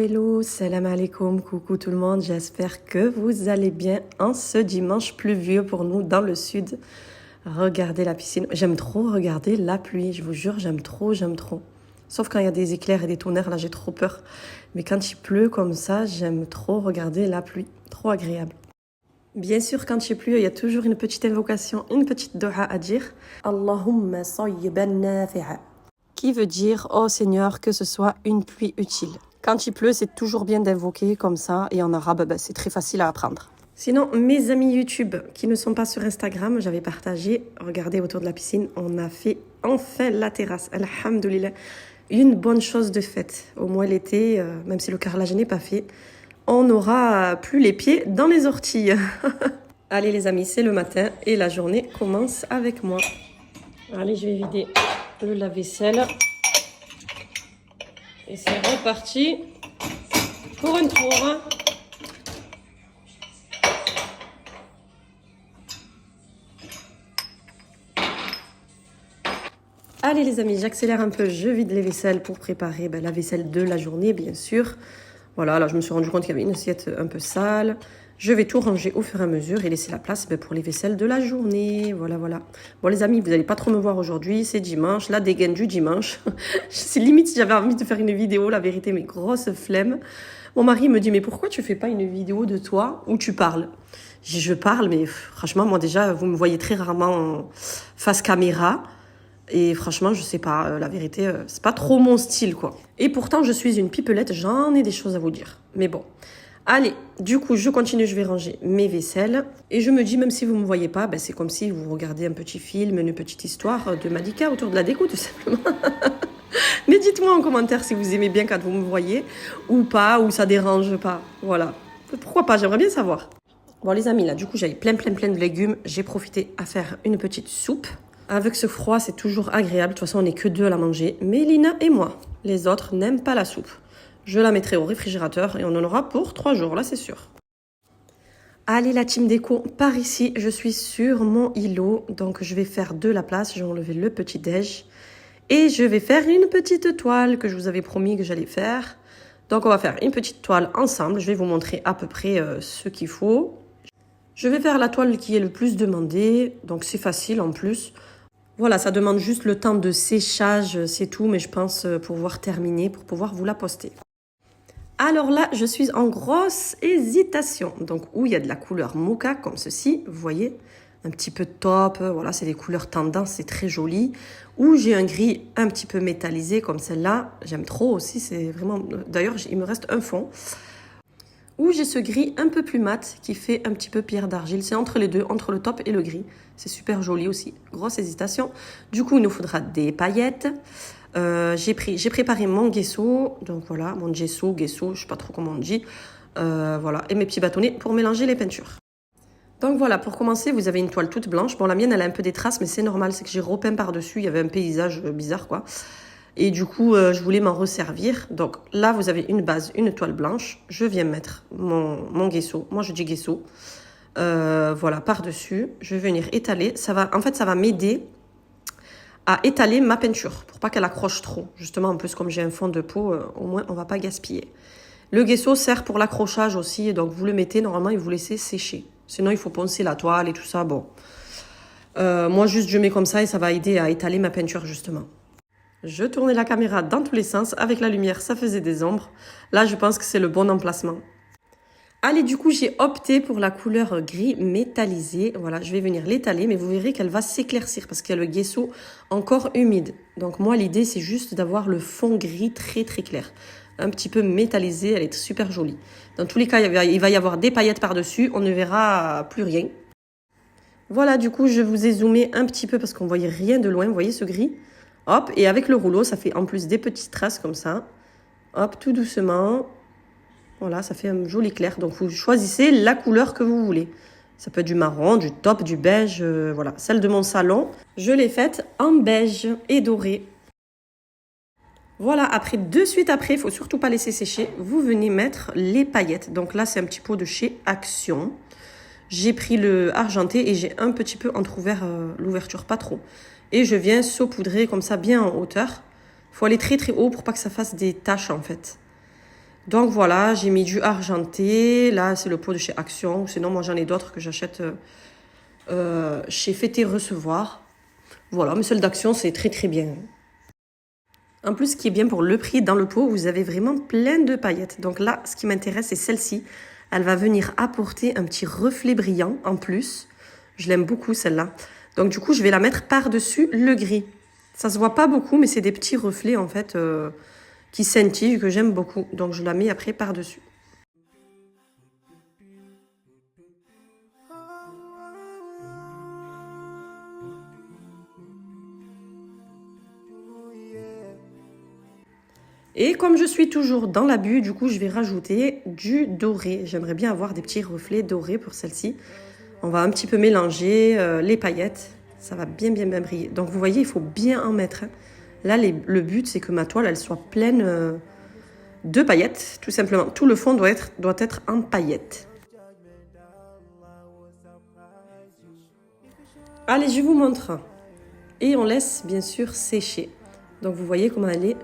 Hello, salam alaikum, coucou tout le monde, j'espère que vous allez bien en ce dimanche pluvieux pour nous dans le sud. Regardez la piscine, j'aime trop regarder la pluie, je vous jure, j'aime trop. Sauf quand il y a des éclairs et des tonnerres, là j'ai trop peur. Mais quand il pleut comme ça, j'aime trop regarder la pluie, trop agréable. Bien sûr, quand il pleut, il y a toujours une petite invocation, une petite dua à dire. Allahumma sayyiban nafi'a. Qui veut dire, oh Seigneur, que ce soit une pluie utile. Quand il pleut, c'est toujours bien d'invoquer comme ça, et en arabe, c'est très facile à apprendre. Sinon, mes amis YouTube qui ne sont pas sur Instagram, j'avais partagé, regardez autour de la piscine, on a fait enfin la terrasse, alhamdoulilah. Une bonne chose de faite. Au moins l'été, même si le carrelage n'est pas fait, on n'aura plus les pieds dans les orties. Allez les amis, c'est le matin et la journée commence avec moi. Allez, je vais vider le lave-vaisselle. Et c'est reparti pour un tour. Allez les amis, j'accélère un peu, je vide les vaisselles pour préparer la vaisselle de la journée, bien sûr. Voilà, là je me suis rendu compte qu'il y avait une assiette un peu sale. Je vais tout ranger au fur et à mesure et laisser la place pour les vaisselles de la journée. Voilà. Bon les amis, vous n'allez pas trop me voir aujourd'hui, c'est dimanche, la dégaine du dimanche. C'est limite si j'avais envie de faire une vidéo, la vérité, mais grosse flemme. Mon mari me dit, mais pourquoi tu fais pas une vidéo de toi où tu parles? Je parle, mais franchement, moi déjà, vous me voyez très rarement face caméra. Et franchement, je sais pas, la vérité, c'est pas trop mon style, quoi. Et pourtant, je suis une pipelette, j'en ai des choses à vous dire. Mais bon. Allez, du coup, je continue, je vais ranger mes vaisselles. Et je me dis, même si vous ne me voyez pas, c'est comme si vous regardez un petit film, une petite histoire de Malika autour de la déco, tout simplement. Mais dites-moi en commentaire si vous aimez bien quand vous me voyez, ou pas, ou ça dérange pas. Voilà. Pourquoi pas, j'aimerais bien savoir. Bon, les amis, là, du coup, j'avais plein de légumes. J'ai profité à faire une petite soupe. Avec ce froid, c'est toujours agréable. De toute façon, on n'est que deux à la manger. Mélina et moi. Les autres n'aiment pas la soupe. Je la mettrai au réfrigérateur et on en aura pour 3 jours, là, c'est sûr. Allez, la team déco, par ici, je suis sur mon îlot. Donc, je vais faire de la place. Je vais enlever le petit déj. Et je vais faire une petite toile que je vous avais promis que j'allais faire. Donc, on va faire une petite toile ensemble. Je vais vous montrer à peu près ce qu'il faut. Je vais faire la toile qui est le plus demandée. Donc, c'est facile en plus. Voilà, ça demande juste le temps de séchage, c'est tout, mais je pense pouvoir terminer pour pouvoir vous la poster. Alors là, je suis en grosse hésitation. Donc, où il y a de la couleur mocha, comme ceci, vous voyez, un petit peu taupe, voilà, c'est des couleurs tendance, c'est très joli. Ou j'ai un gris un petit peu métallisé, comme celle-là, j'aime trop aussi, c'est vraiment... D'ailleurs, il me reste un fond. Ou j'ai ce gris un peu plus mat qui fait un petit peu pierre d'argile. C'est entre les deux, entre le taupe et le gris. C'est super joli aussi. Grosse hésitation. Du coup, il nous faudra des paillettes. J'ai préparé mon gesso. Donc voilà, mon gesso, je sais pas trop comment on dit. Voilà, et mes petits bâtonnets pour mélanger les peintures. Donc voilà, pour commencer, vous avez une toile toute blanche. Bon, la mienne, elle a un peu des traces, mais c'est normal. C'est que j'ai repeint par-dessus. Il y avait un paysage bizarre, quoi. Et du coup, je voulais m'en resservir. Donc là, vous avez une base, une toile blanche. Je viens mettre mon gesso. Moi, je dis gesso. Voilà, par-dessus. Je vais venir étaler. En fait, ça va m'aider à étaler ma peinture pour pas qu'elle accroche trop. Justement, en plus, comme j'ai un fond de peau, au moins, on va pas gaspiller. Le gesso sert pour l'accrochage aussi. Donc, vous le mettez normalement et vous laissez sécher. Sinon, il faut poncer la toile et tout ça. Bon. Moi, juste, je mets comme ça et ça va aider à étaler ma peinture, justement. Je tournais la caméra dans tous les sens. Avec la lumière, ça faisait des ombres. Là, je pense que c'est le bon emplacement. Allez, du coup, j'ai opté pour la couleur gris métallisé. Voilà, je vais venir l'étaler, mais vous verrez qu'elle va s'éclaircir parce qu'il y a le gesso encore humide. Donc moi, l'idée, c'est juste d'avoir le fond gris très clair. Un petit peu métallisé, elle est super jolie. Dans tous les cas, il va y avoir des paillettes par-dessus. On ne verra plus rien. Voilà, du coup, je vous ai zoomé un petit peu parce qu'on ne voyait rien de loin. Vous voyez ce gris ? Hop, et avec le rouleau, ça fait en plus des petites traces comme ça. Hop, tout doucement. Voilà, ça fait un joli clair. Donc, vous choisissez la couleur que vous voulez. Ça peut être du marron, du taupe, du beige. Voilà, celle de mon salon, je l'ai faite en beige et doré. Voilà, après, de suite après, il ne faut surtout pas laisser sécher. Vous venez mettre les paillettes. Donc là, c'est un petit pot de chez Action. J'ai pris le argenté et j'ai un petit peu entrouvert l'ouverture, pas trop. Et je viens saupoudrer comme ça bien en hauteur. Il faut aller très haut pour pas que ça fasse des taches en fait. Donc voilà, j'ai mis du argenté. Là, c'est le pot de chez Action. Sinon, moi, j'en ai d'autres que j'achète chez Fêter Recevoir. Voilà, mais celle d'Action, c'est très très bien. En plus, ce qui est bien pour le prix, dans le pot, vous avez vraiment plein de paillettes. Donc là, ce qui m'intéresse, c'est celle-ci. Elle va venir apporter un petit reflet brillant en plus. Je l'aime beaucoup, celle-là. Donc du coup, je vais la mettre par-dessus le gris. Ça se voit pas beaucoup, mais c'est des petits reflets, en fait, qui scintillent, que j'aime beaucoup. Donc je la mets après par-dessus. Et comme je suis toujours dans l'abus, du coup, je vais rajouter du doré. J'aimerais bien avoir des petits reflets dorés pour celle-ci. On va un petit peu mélanger les paillettes. Ça va bien, bien, bien briller. Donc, vous voyez, il faut bien en mettre. Là, le but, c'est que ma toile, elle soit pleine de paillettes, tout simplement. Tout le fond doit être en paillettes. Allez, je vous montre. Et on laisse, bien sûr, sécher. Donc, vous voyez comment elle est.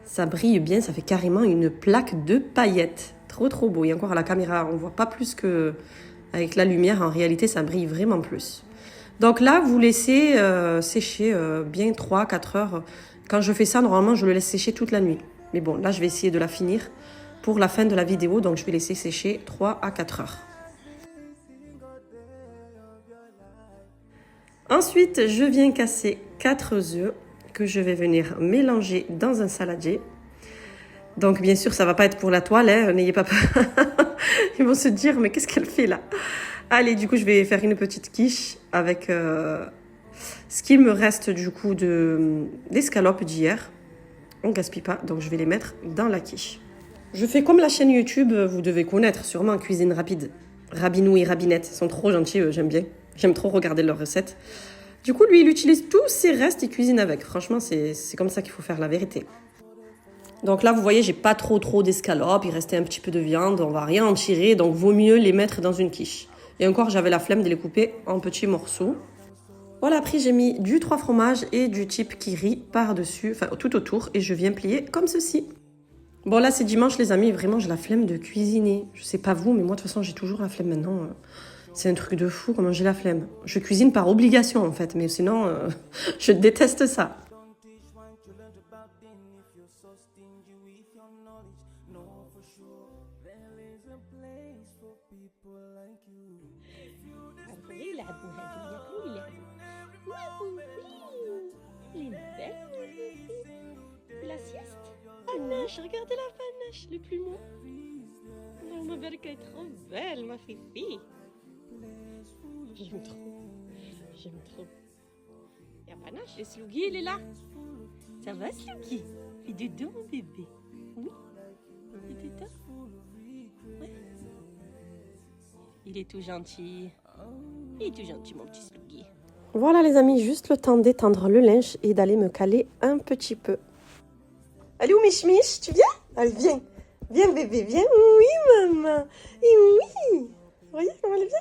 Ça brille bien, ça fait carrément une plaque de paillettes. Trop, trop beau. Et encore à la caméra, on ne voit pas plus que avec la lumière. En réalité, ça brille vraiment plus. Donc là, vous laissez sécher bien 3-4 heures. Quand je fais ça, normalement, je le laisse sécher toute la nuit. Mais bon, là, je vais essayer de la finir pour la fin de la vidéo. Donc, je vais laisser sécher 3 à 4 heures. Ensuite, je viens casser 4 œufs que je vais venir mélanger dans un saladier. Donc, bien sûr, ça ne va pas être pour la toile, hein, n'ayez pas peur. Ils vont se dire, mais qu'est-ce qu'elle fait là? Allez, du coup, je vais faire une petite quiche avec ce qu'il me reste du coup d'escalopes d'hier. On ne gaspille pas, donc je vais les mettre dans la quiche. Je fais comme la chaîne YouTube, vous devez connaître sûrement Cuisine Rapide. Rabinou et Rabinette, ils sont trop gentils, j'aime bien. J'aime trop regarder leurs recettes. Du coup, lui, il utilise tous ses restes, il cuisine avec. Franchement, c'est comme ça qu'il faut faire la vérité. Donc là, vous voyez, j'ai pas trop d'escalopes. Il restait un petit peu de viande, on va rien en tirer. Donc, vaut mieux les mettre dans une quiche. Et encore, j'avais la flemme de les couper en petits morceaux. Voilà, après, j'ai mis du 3 fromages et du type kiri par-dessus, enfin tout autour. Et je viens plier comme ceci. Bon, là, c'est dimanche, les amis. Vraiment, j'ai la flemme de cuisiner. Je sais pas vous, mais moi, de toute façon, j'ai toujours la flemme maintenant. C'est un truc de fou, comment j'ai la flemme. Je cuisine par obligation, en fait. Mais sinon, je déteste ça. La sieste. Panache, regardez la panache, le plumeau. Oh, ma belle, qu'elle est trop belle, ma fifi. J'aime trop. J'aime trop. Y'a panache, et Sluggy, il est là. Ça va, Sluggy? Fais du dos, mon bébé. Oui. Fais du dos. Ouais. Il est tout gentil. Il est tout gentil, mon petit Sluggy. Voilà les amis, juste le temps d'étendre le linge et d'aller me caler un petit peu. Allez où Mich Mich, tu viens? Allez, viens. Viens bébé, viens. Oui maman. Et oui. Vous voyez comment elle vient?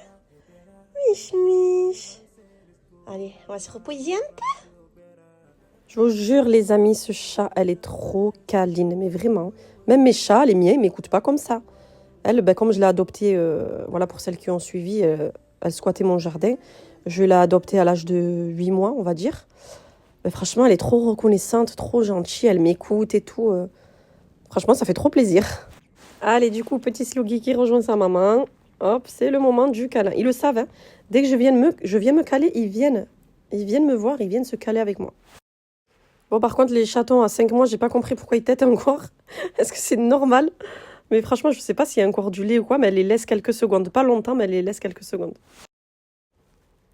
Mich Mich. Allez, on va se reposer un peu. Je vous jure les amis, ce chat, elle est trop câline, mais vraiment. Même mes chats, les miens, ils m'écoutent pas comme ça. Elle, ben, comme je l'ai adoptée, voilà pour celles qui ont suivi, elle squattait mon jardin. Je l'ai adoptée à l'âge de 8 mois, on va dire. Mais franchement, elle est trop reconnaissante, trop gentille, elle m'écoute et tout. Franchement, ça fait trop plaisir. Allez, du coup, petit Sluggy qui rejoint sa maman. Hop, c'est le moment du câlin. Ils le savent, hein. Dès que je viens me caler, ils viennent me voir, ils viennent se caler avec moi. Bon, par contre, les chatons à 5 mois, j'ai pas compris pourquoi ils têtent encore. Est-ce que c'est normal? Mais franchement, je sais pas s'il y a encore du lait ou quoi, mais elle les laisse quelques secondes. Pas longtemps, mais elle les laisse quelques secondes.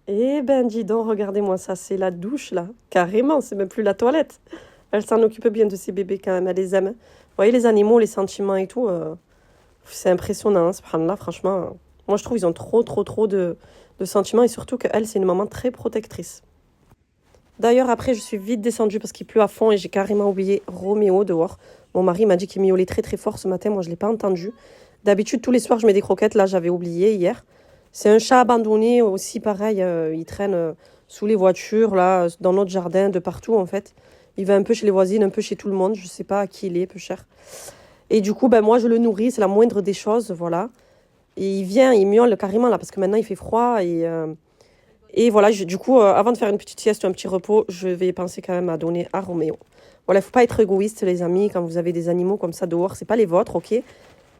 Eh ben, dis donc, regardez-moi ça, c'est la douche, là. Carrément, c'est même plus la toilette. Elle s'en occupe bien de ses bébés, quand même, elle les aime. Vous voyez, les animaux, les sentiments et tout, c'est impressionnant, hein, subhanallah, franchement. Moi, je trouve qu'ils ont trop de sentiments, et surtout qu'elle, c'est une maman très protectrice. D'ailleurs, après, je suis vite descendue parce qu'il pleut à fond et j'ai carrément oublié Roméo dehors. Mon mari m'a dit qu'il miaulait très fort ce matin, moi, je ne l'ai pas entendu. D'habitude, tous les soirs, je mets des croquettes, là, j'avais oublié hier. C'est un chat abandonné aussi, pareil, il traîne sous les voitures, là, dans notre jardin, de partout en fait. Il va un peu chez les voisines, un peu chez tout le monde, je sais pas à qui il est, peu cher. Et du coup, ben, moi, je le nourris, c'est la moindre des choses, voilà. Et il vient, il miaule carrément là, parce que maintenant, il fait froid. Et voilà, du coup, avant de faire une petite sieste ou un petit repos, je vais penser quand même à donner à Roméo. Voilà, il ne faut pas être égoïste, les amis, quand vous avez des animaux comme ça dehors. C'est pas les vôtres, ok?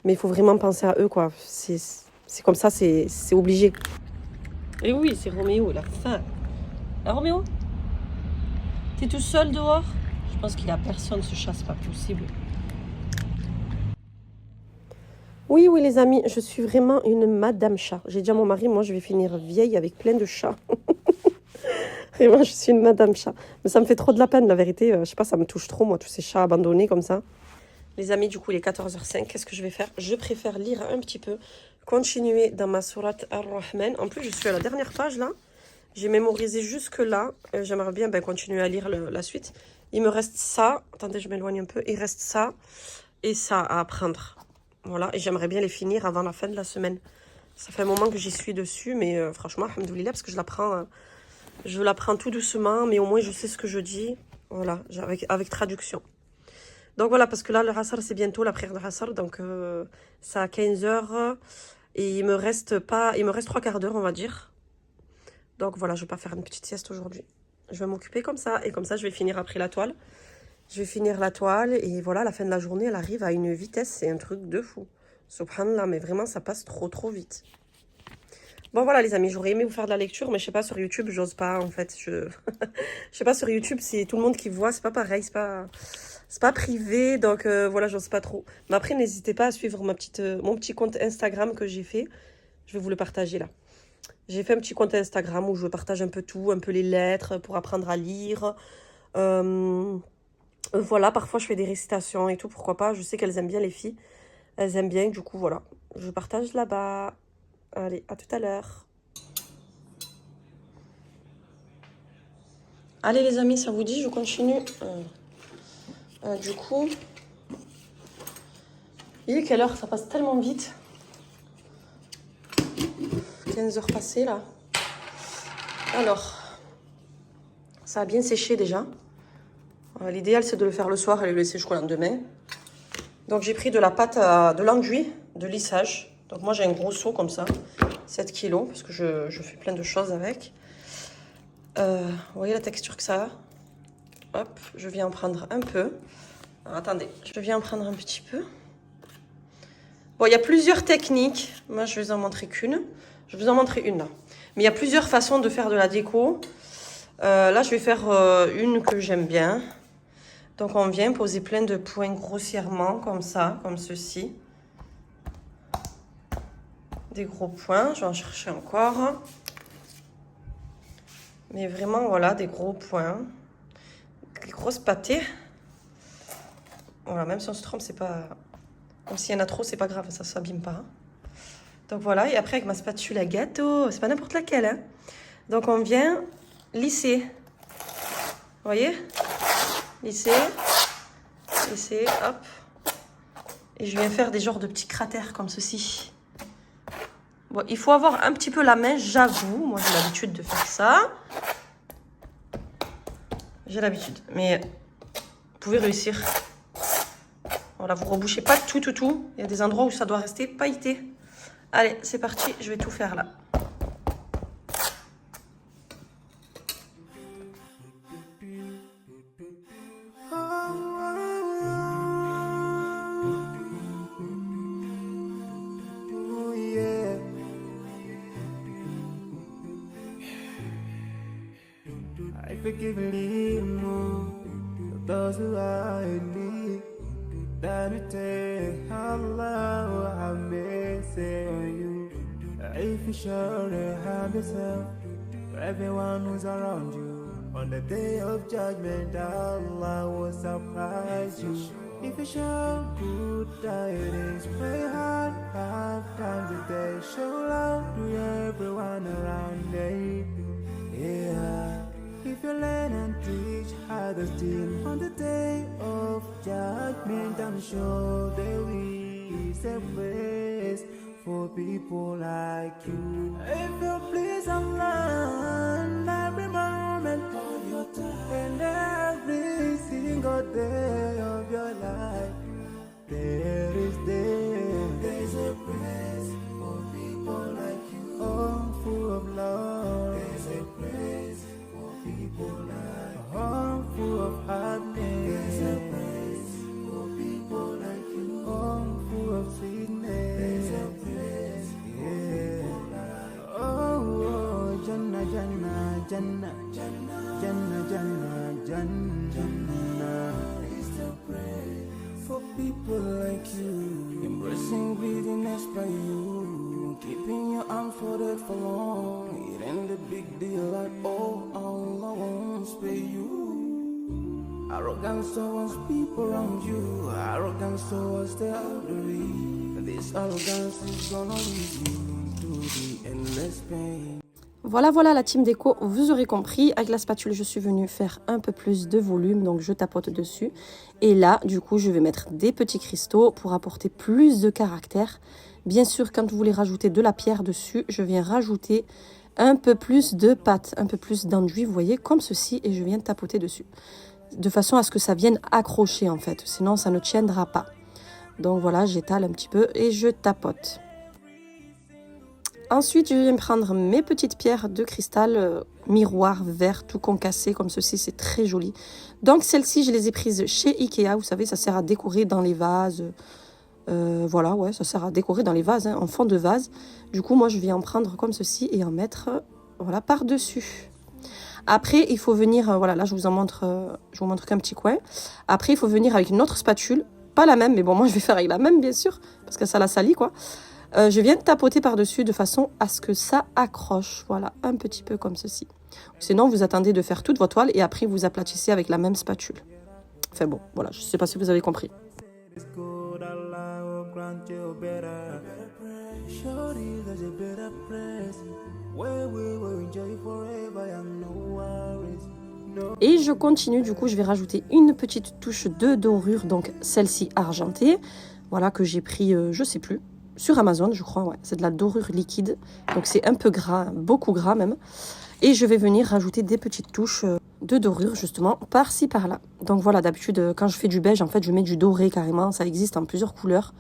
Mais il faut vraiment penser à eux, quoi. C'est comme ça, c'est obligé. Et oui, c'est Roméo, la faim. Ah, Roméo? T'es tout seul dehors? Je pense qu'il a personne, ce chat, c'est pas possible. Oui, oui, les amis, je suis vraiment une madame chat. J'ai dit à mon mari, moi, je vais finir vieille avec plein de chats. Vraiment, je suis une madame chat. Mais ça me fait trop de la peine, la vérité. Je sais pas, ça me touche trop, moi, tous ces chats abandonnés comme ça. Les amis, du coup, il est 14h05. Qu'est-ce que je vais faire? Je préfère lire un petit peu, continuer dans ma sourate Ar-Rahman. En plus, je suis à la dernière page, là. J'ai mémorisé jusque-là. J'aimerais bien continuer à lire la suite. Il me reste ça. Attendez, je m'éloigne un peu. Il reste ça et ça à apprendre. Voilà, et j'aimerais bien les finir avant la fin de la semaine. Ça fait un moment que j'y suis dessus, mais franchement, alhamdoulilah, parce que je l'apprends tout doucement, mais au moins je sais ce que je dis. Voilà, avec traduction. Donc voilà, parce que là, le Hassar, c'est bientôt la prière de Hassar, donc c'est à 15h, et il me reste 3/4 d'heure, on va dire. Donc voilà, je vais pas faire une petite sieste aujourd'hui. Je vais m'occuper comme ça, et comme ça, je vais finir après la toile. Je vais finir la toile et voilà, la fin de la journée, elle arrive à une vitesse, c'est un truc de fou. Subhanallah, mais vraiment, ça passe trop vite. Bon, voilà, les amis, j'aurais aimé vous faire de la lecture, mais je sais pas, sur YouTube, j'ose pas, en fait. Je sais pas, sur YouTube, c'est tout le monde qui voit, c'est pas pareil, c'est pas privé, donc voilà, j'ose pas trop. Mais après, n'hésitez pas à suivre mon petit compte Instagram que j'ai fait. Je vais vous le partager là. J'ai fait un petit compte Instagram où je partage un peu tout, un peu les lettres pour apprendre à lire. Voilà, parfois je fais des récitations et tout, pourquoi pas. Je sais qu'elles aiment bien les filles. Elles aiment bien, du coup, voilà. Je partage là-bas. Allez, à tout à l'heure. Allez les amis, ça vous dit, je continue. Du coup, il est quelle heure? Ça passe tellement vite. 15 heures passées là. Alors, ça a bien séché déjà. L'idéal, c'est de le faire le soir et le laisser jusqu'au lendemain. Donc, j'ai pris de la pâte de l'enduit, de lissage. Donc, moi, j'ai un gros seau comme ça, 7 kilos, parce que je fais plein de choses avec. Vous voyez la texture que ça a? Hop, je viens en prendre un peu. Alors, attendez, je viens en prendre un petit peu. Bon, il y a plusieurs techniques. Moi, je vais vous en montrer qu'une. Je vais vous en montrer une là. Mais il y a plusieurs façons de faire de la déco. Là, je vais faire une que j'aime bien. Donc, on vient poser plein de points grossièrement, comme ça, comme ceci. Des gros points. Je vais en chercher encore. Mais vraiment, voilà, des gros points. Des grosses pâtées. Voilà, même si on se trompe, c'est pas... Comme s'il y en a trop, c'est pas grave, ça s'abîme pas. Donc voilà, et après, avec ma spatule à gâteau, c'est pas n'importe laquelle, hein. Donc, on vient lisser. Vous voyez? Lisser. Lisser, hop. Et je viens faire des genres de petits cratères comme ceci. Bon, il faut avoir un petit peu la main, j'avoue. Moi, j'ai l'habitude de faire ça. J'ai l'habitude. Mais vous pouvez réussir. Voilà, vous rebouchez pas tout. Il y a des endroits où ça doit rester pailleté. Allez, c'est parti. Je vais tout faire là. Forgive me more those who are in need. That we take Allah, have mercy on you. If you surely have yourself, to everyone who's around you. On the day of judgment, Allah will surprise you. If you show good tidings, pray hard 5 times a day. Show love to everyone around you. Yeah. If you learn and teach others still on the day of judgment, I'm sure there is a place for people like you. If you please Allah, every moment of your time and every single day of your life, There's a place for people like you. Home full of love. There's a place for people like you. Home full of happiness. There's a place for people like you. Home full of sweetness. There's a place for people like you. Oh, Jannah, Jannah, Jannah, Jannah, Jannah, Jannah, Jannah. It's the place for people like you. Embracing greediness by you. Keeping your arms folded for long. It ain't a big deal at all. Allah won't spare you. Arrogance towards people around you. Arrogance towards the elderly. This arrogance is gonna lead you to the endless pain. Voilà, voilà la team déco, vous aurez compris, avec la spatule je suis venue faire un peu plus de volume, donc je tapote dessus. Et là, du coup, je vais mettre des petits cristaux pour apporter plus de caractère. Bien sûr, quand vous voulez rajouter de la pierre dessus, je viens rajouter un peu plus de pâte, un peu plus d'enduit, vous voyez, comme ceci, et je viens tapoter dessus. De façon à ce que ça vienne accrocher en fait, sinon ça ne tiendra pas. Donc voilà, j'étale un petit peu et je tapote. Ensuite, je viens prendre mes petites pierres de cristal miroir vert tout concassé comme ceci, c'est très joli. Donc celles-ci, je les ai prises chez Ikea, vous savez, ça sert à décorer dans les vases. Voilà, ouais, ça sert à décorer dans les vases, hein, en fond de vase. Du coup, moi, je viens en prendre comme ceci et en mettre, voilà, par-dessus. Après, il faut venir, voilà, là, je vous montre qu'un petit coin. Après, il faut venir avec une autre spatule, pas la même, mais bon, moi, je vais faire avec la même, bien sûr, parce que ça la salit, quoi. Je viens de tapoter par-dessus de façon à ce que ça accroche, voilà, un petit peu comme ceci. Sinon, vous attendez de faire toute votre toile et après, vous aplatissez avec la même spatule. Enfin bon, voilà, je ne sais pas si vous avez compris. Et je continue, du coup, je vais rajouter une petite touche de dorure, donc celle-ci argentée, voilà, que j'ai pris, je sais plus, sur Amazon, je crois, ouais, c'est de la dorure liquide, donc c'est un peu gras, beaucoup gras même. Et je vais venir rajouter des petites touches de dorure, justement, par-ci, par-là. Donc voilà, d'habitude, quand je fais du beige, en fait, je mets du doré carrément, ça existe en plusieurs couleurs,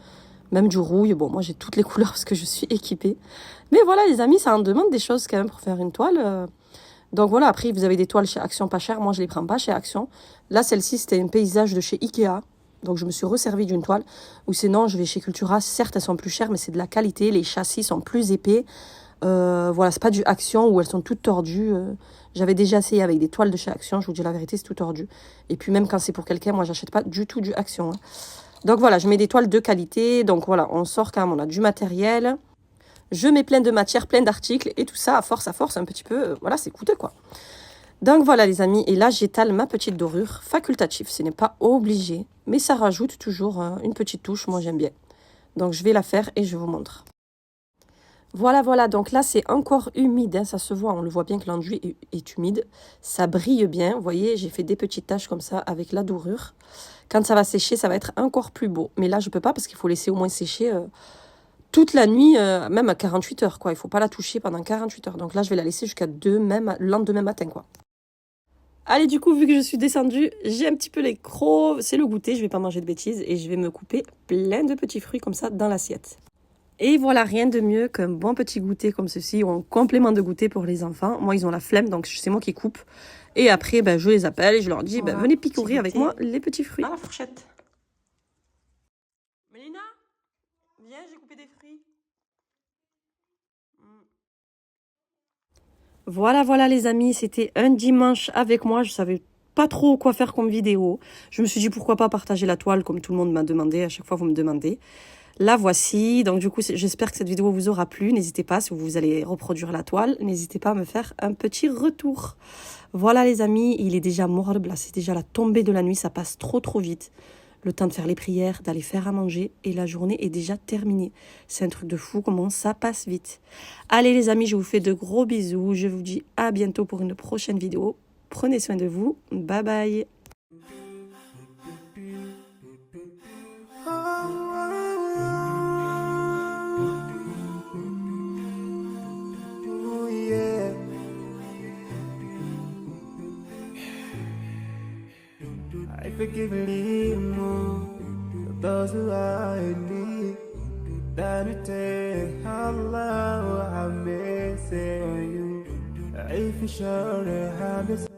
même du rouille. Bon, moi, j'ai toutes les couleurs parce que je suis équipée. Mais voilà, les amis, ça en demande des choses quand même pour faire une toile. Donc voilà, après, vous avez des toiles chez Action pas chères. Moi, je les prends pas chez Action. Là, celle-ci, c'était un paysage de chez Ikea. Donc, je me suis resservie d'une toile. Ou sinon, je vais chez Cultura. Certes, elles sont plus chères, mais c'est de la qualité. Les châssis sont plus épais. Voilà, c'est pas du Action où elles sont toutes tordues. J'avais déjà essayé avec des toiles de chez Action. Je vous dis la vérité, c'est tout tordu. Et puis, même quand c'est pour quelqu'un, moi, j'achète pas du tout du Action. Hein. Donc voilà, je mets des toiles de qualité. Donc voilà, on sort quand même, on a du matériel. Je mets plein de matières, plein d'articles. Et tout ça, à force, un petit peu. Voilà, c'est coûteux, quoi. Donc voilà, les amis. Et là, j'étale ma petite dorure facultative. Ce n'est pas obligé. Mais ça rajoute toujours une petite touche. Moi, j'aime bien. Donc, je vais la faire et je vous montre. Voilà, voilà. Donc là, c'est encore humide. Hein, ça se voit. On le voit bien que l'enduit est humide. Ça brille bien. Vous voyez, j'ai fait des petites taches comme ça avec la dorure. Quand ça va sécher, ça va être encore plus beau. Mais là, je ne peux pas parce qu'il faut laisser au moins sécher toute la nuit, même à 48 heures. Quoi. Il ne faut pas la toucher pendant 48 heures. Donc là, je vais la laisser jusqu'à le lendemain matin. Quoi. Allez, du coup, vu que je suis descendue, j'ai un petit peu les crocs. C'est le goûter, je ne vais pas manger de bêtises. Et je vais me couper plein de petits fruits comme ça dans l'assiette. Et voilà, rien de mieux qu'un bon petit goûter comme ceci, ou un complément de goûter pour les enfants. Moi, ils ont la flemme, donc c'est moi qui coupe. Et après, ben, je les appelle et je leur dis, voilà, venez picorer avec moi les petits fruits. À la fourchette. Mélina, viens, j'ai coupé des fruits. Voilà, voilà les amis, c'était un dimanche avec moi. Je savais pas trop quoi faire comme vidéo. Je me suis dit pourquoi pas partager la toile comme tout le monde m'a demandé. À chaque fois, vous me demandez. La voici. Donc du coup, j'espère que cette vidéo vous aura plu. N'hésitez pas, si vous allez reproduire la toile, n'hésitez pas à me faire un petit retour. Voilà les amis, il est déjà mort, là, c'est déjà la tombée de la nuit. Ça passe trop vite. Le temps de faire les prières, d'aller faire à manger et la journée est déjà terminée. C'est un truc de fou comment ça passe vite. Allez les amis, je vous fais de gros bisous. Je vous dis à bientôt pour une prochaine vidéo. Prenez soin de vous. Bye bye. I forgive a little more. those who are in need. Danute Allah wa hamese you. If you sure hamis